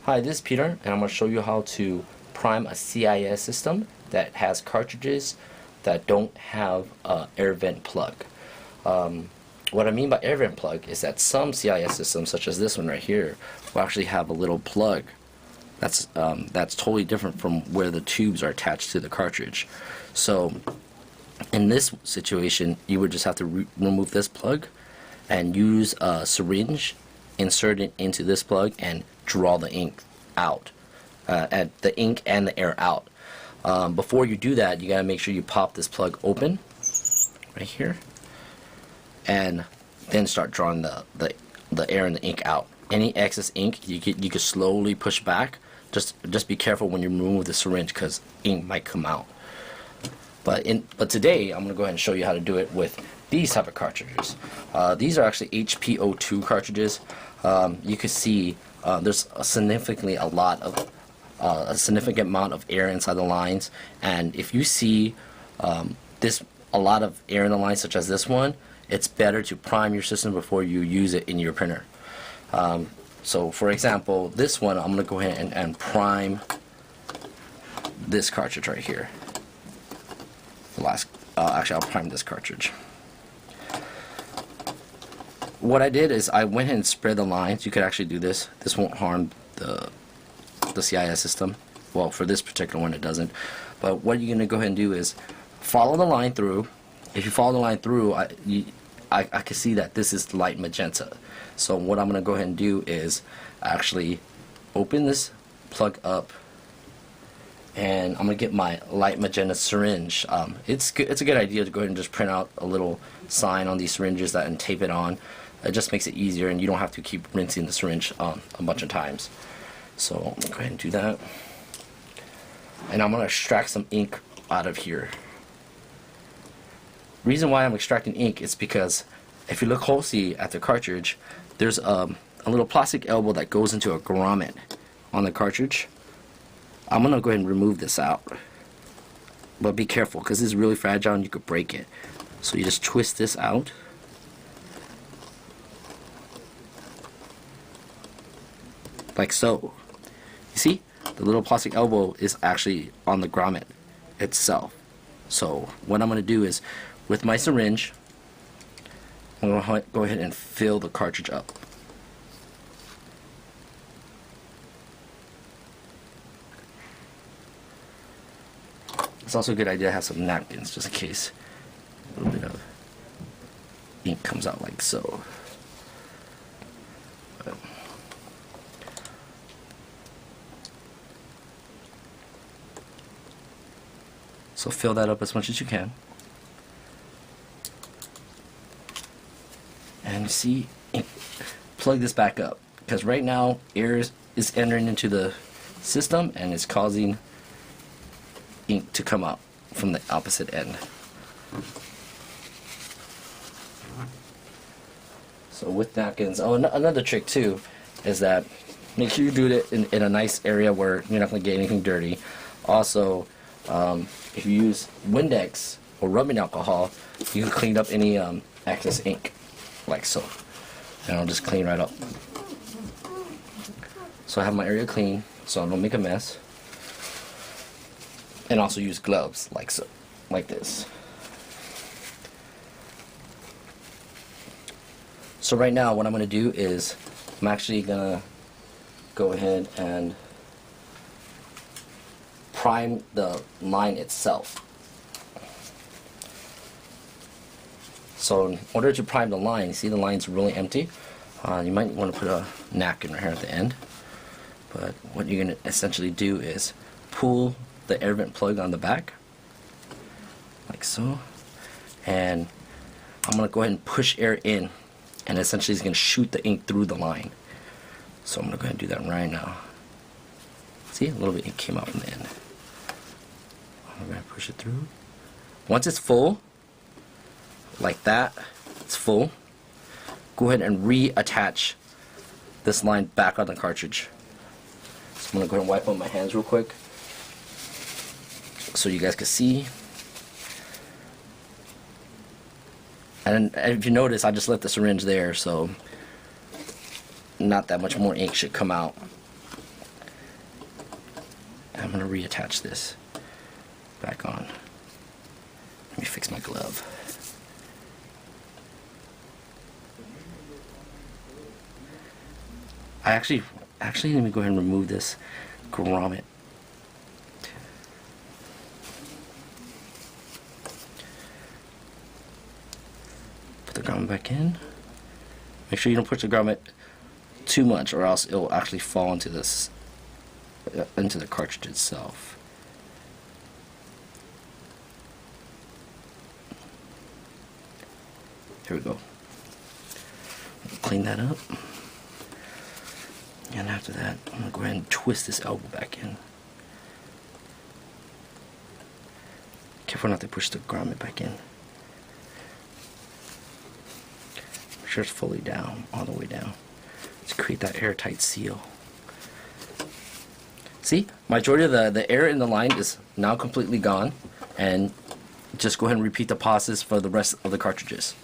Hi, this is Peter, and I'm going to show you how to prime a CIS system that has cartridges that don't have an air vent plug. What I mean by air vent plug is that some CIS systems, such as this one right here, will actually have a little plug that's totally different from where the tubes are attached to the cartridge. So in this situation, you would just have to remove this plug and use a syringe, insert it into this plug, and draw the ink out, the ink and the air out. Before you do that, you gotta make sure you pop this plug open right here, and then start drawing the air and the ink out. Any excess ink you could slowly push back. Just be careful when you remove the syringe, because ink might come out. But today I'm gonna go ahead and show you how to do it with these type of cartridges. These are actually HPO2 cartridges. You can see there's a significant amount of air inside the lines, and if you see a lot of air in the lines, such as this one, it's better to prime your system before you use it in your printer. So for example, this one, I'm going to go ahead and prime this cartridge right here. Actually, I'll prime this cartridge. What I did is I went ahead and spread the lines. You could actually do this. This won't harm the CIS system. Well, for this particular one, it doesn't. But what you're going to go ahead and do is follow the line through. If you follow the line through, I can see that this is light magenta. So what I'm going to go ahead and do is actually open this plug up, and I'm going to get my light magenta syringe. It's a good idea to go ahead and just print out a little sign on these syringes and tape it on. It just makes it easier, and you don't have to keep rinsing the syringe a bunch of times. So I'm going to go ahead and do that. And I'm going to extract some ink out of here. Reason why I'm extracting ink is because if you look closely at the cartridge, there's a little plastic elbow that goes into a grommet on the cartridge. I'm going to go ahead and remove this out. But be careful, because this is really fragile and you could break it. So you just twist this out. Like so. You see? The little plastic elbow is actually on the grommet itself. So what I'm going to do is, with my syringe, I'm going to go ahead and fill the cartridge up. It's also a good idea to have some napkins, just in case a little bit of ink comes out like so. So fill that up as much as you can. And see, plug this back up, because right now air is entering into the system and it's causing ink to come out from the opposite end. So with napkins, another trick too is that make sure you do it in a nice area where you're not going to get anything dirty. Also, if you use Windex or rubbing alcohol, you can clean up any excess ink, like so. And I'll just clean right up. So I have my area clean, so I don't make a mess. And also use gloves, like so, like this. So right now, what I'm going to do is I'm actually going to go ahead and prime the line itself. So in order to prime the line, you see the line's really empty. You might want to put a napkin right here at the end. But what you're going to essentially do is pull the air vent plug on the back, like so. And I'm going to go ahead and push air in, and essentially it's going to shoot the ink through the line. So I'm going to go ahead and do that right now. See, a little bit of ink came out from the end. I'm going to push it through. Once it's full, like that, it's full, go ahead and reattach this line back on the cartridge. So I'm going to go ahead and wipe on my hands real quick so you guys can see. And if you notice, I just left the syringe there, so not that much more ink should come out. I'm going to reattach this back on. Let me fix my glove. Actually, let me go ahead and remove this grommet. Put the grommet back in. Make sure you don't push the grommet too much, or else it will actually fall into this, into the cartridge itself. Here we go. Clean that up. And after that, I'm going to go ahead and twist this elbow back in. Careful not to push the grommet back in. Make sure it's fully down, all the way down, to create that airtight seal. See, majority of the air in the line is now completely gone, and just go ahead and repeat the process for the rest of the cartridges.